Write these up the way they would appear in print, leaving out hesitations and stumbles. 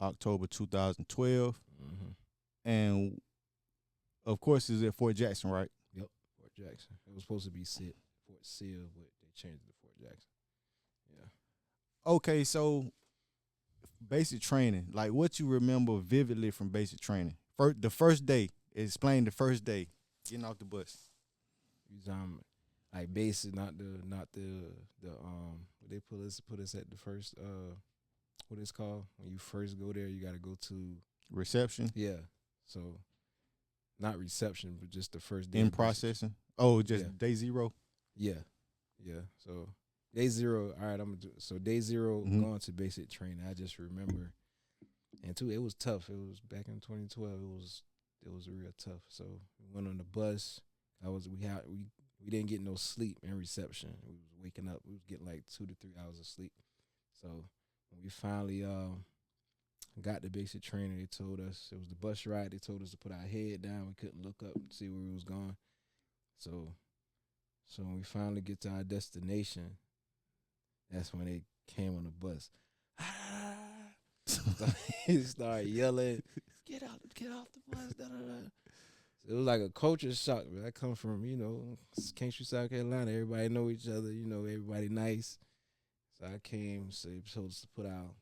October 2012. Mm-hmm. And of course, it's at Fort Jackson, right? Yep, Fort Jackson. It was supposed to be Fort Sill, but they changed it to Fort Jackson. Yeah. Okay, so basic training, like what you remember vividly from basic training. The first day, explain the first day, getting off the bus. You like basic, not the they put us at the first what it's called when you first go there. You got to go to Reception, yeah. So not reception, but just the first day in of basic. processing. Oh, just Yeah. day zero. Yeah, yeah. So day zero. All right, I'm gonna do. So day 0 Mhm. going to basic training. I just remember, and too, it was tough. It was back in 2012. It was real tough. So we went on the bus. We didn't get no sleep in reception. We was waking up. We was getting like 2 to 3 hours of sleep. So when we finally got the basic training, they told us it was the bus ride. They told us to put our head down. We couldn't look up and see where we was going. So when we finally get to our destination, that's when they came on the bus. He started yelling, get off the bus, da, da, da. So it was like a culture shock. But I come from, Kingston, South Carolina. Everybody know each other, everybody nice. So I came, so they told us to put our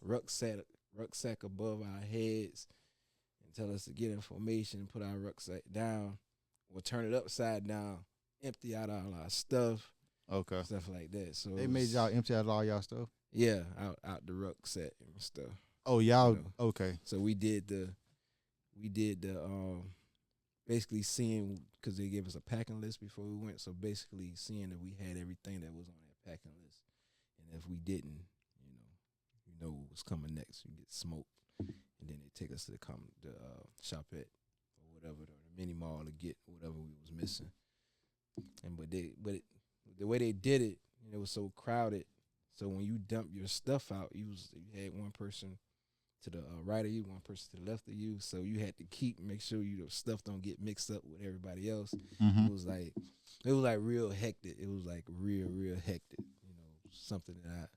rucksack above our heads and tell us to get in formation, put our rucksack down, or turn it upside down, empty out all our stuff, Okay. stuff like that. So They made y'all empty out all y'all stuff? yeah, out the rucksack and stuff. Oh, y'all, okay. So we did the basically seeing, because they gave us a packing list before we went. So basically seeing that we had everything that was on that packing list, and if we didn't, you know what was coming next. We get smoked, and then they take us to the shop at or whatever, the mini mall to get whatever we was missing. And but the way they did it, it was so crowded. So when you dump your stuff out, you had one person to the right of you, one person to the left of you. So you had to make sure your stuff don't get mixed up with everybody else. Mm-hmm. It was like real hectic. It was like real hectic. Something that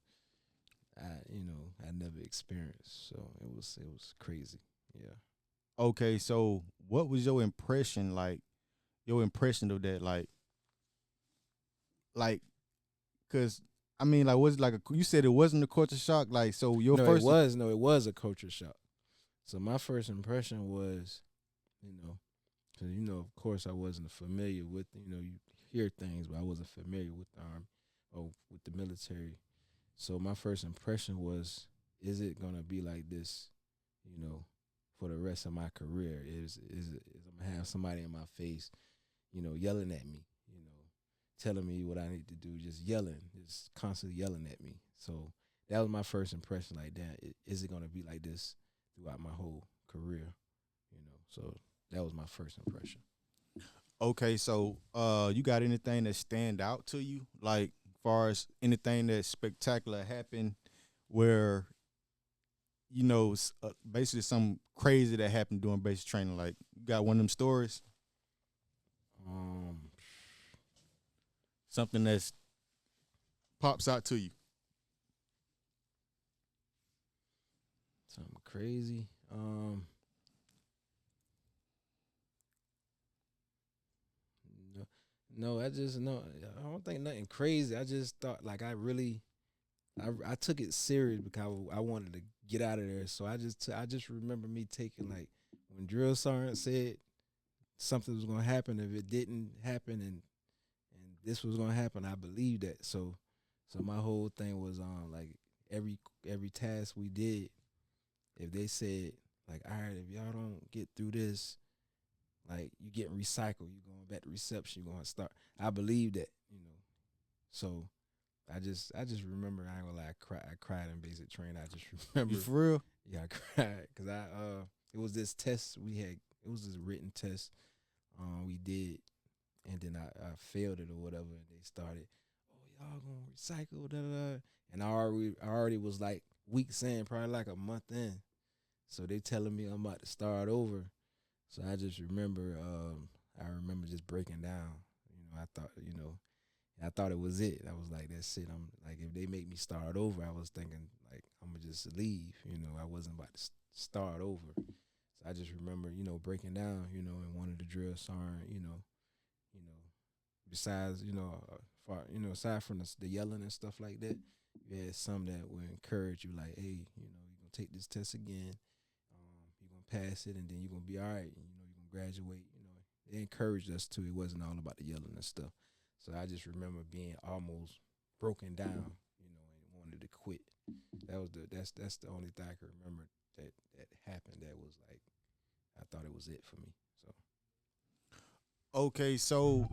I never experienced. So it was crazy. Yeah. Okay, so what was your impression like? Your impression of that, cause I mean, like, was it like you said it wasn't a culture shock, like, so your No, first. it was a culture shock. So my first impression was, because of course I wasn't familiar with, you hear things, but I wasn't familiar with the army or with the military. So my first impression was, is it gonna be like this, for the rest of my career? Is I'm gonna have somebody in my face, yelling at me, telling me what I need to do, just constantly yelling at me. So that was my first impression. Like, damn, is it gonna be like this throughout my whole career? So that was my first impression. Okay, so you got anything that stand out to you, like, far as anything that spectacular happened, where basically something crazy that happened during basic training? Like, you got one of them stories, something that's pops out to you. Something crazy. No, I don't think nothing crazy. I just thought, like, I took it serious because I wanted to get out of there. So I just remember me taking, like, when drill sergeant said something was gonna happen, if it didn't happen and this was gonna happen, I believed that. So my whole thing was like every task we did, if they said, like, all right, if y'all don't get through this, like, you getting recycled, you going back to reception, you going to start. I believe that, So I just remember, I ain't gonna lie, I cried in basic training. I just remember. You for real? Yeah, I cried because it was this test we had. It was this written test we did, and then I failed it or whatever, and they started, oh, y'all gonna recycle, da da da, and I already was like weeks in, probably like a month in, so they telling me I'm about to start over. So I just remember, I remember just breaking down. I thought, And I thought it was it. I was like, that's it. I'm like, if they make me start over, I was thinking like I'm gonna just leave. I wasn't about to start over. So I just remember, breaking down, and one of the drill sergeant, besides, aside from the yelling and stuff like that, you had some that would encourage you, like, hey, you're gonna take this test again, you're gonna pass it, and then you're gonna be all right, and you're gonna graduate. They encouraged us too. It wasn't all about the yelling and stuff. So I just remember being almost broken down, and wanted to quit. That's the only thing I can remember that happened. That was like I thought it was it for me. So Okay, so